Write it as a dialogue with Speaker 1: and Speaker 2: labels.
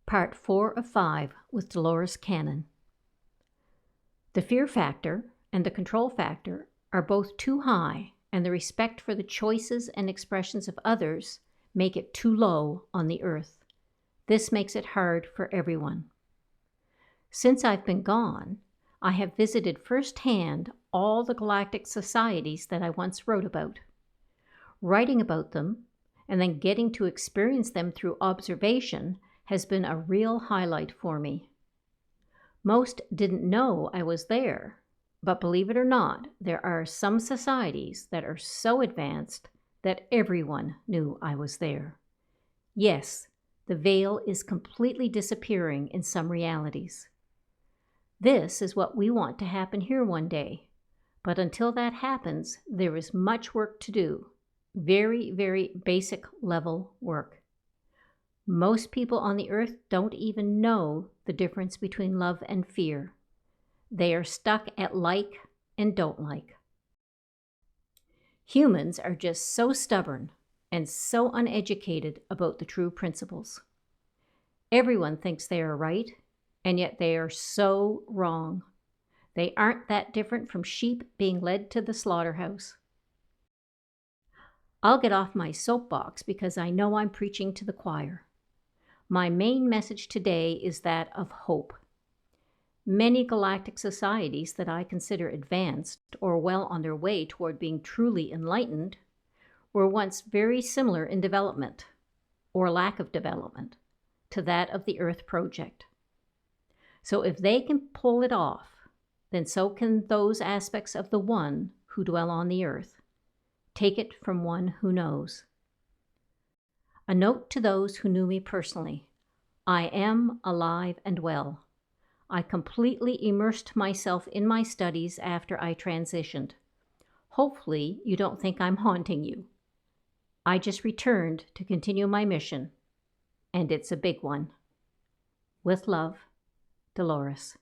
Speaker 1: Part 4 of 5 with Dolores Cannon. The fear factor and the control factor are both too high, and the respect for the choices and expressions of others make it too low on the earth. This makes it hard for everyone. Since I've been gone, I have visited firsthand all the galactic societies that I once wrote about. Writing about them and then getting to experience them through observation has been a real highlight for me. Most didn't know I was there, but believe it or not, there are some societies that are so advanced that everyone knew I was there. Yes, the veil is completely disappearing in some realities. This is what we want to happen here one day, but until that happens, there is much work to do. Very, very basic level work. Most people on the earth don't even know the difference between love and fear. They are stuck at like and don't like. Humans are just so stubborn and so uneducated about the true principles. Everyone thinks they are right, and yet they are so wrong. They aren't that different from sheep being led to the slaughterhouse. I'll get off my soapbox because I know I'm preaching to the choir. My main message today is that of hope. Many galactic societies that I consider advanced or well on their way toward being truly enlightened were once very similar in development, or lack of development, to that of the Earth Project. So if they can pull it off, then so can those aspects of the One who dwell on the Earth. Take it from one who knows. A note to those who knew me personally. I am alive and well. I completely immersed myself in my studies after I transitioned. Hopefully, you don't think I'm haunting you. I just returned to continue my mission, and it's a big one. With love, Dolores.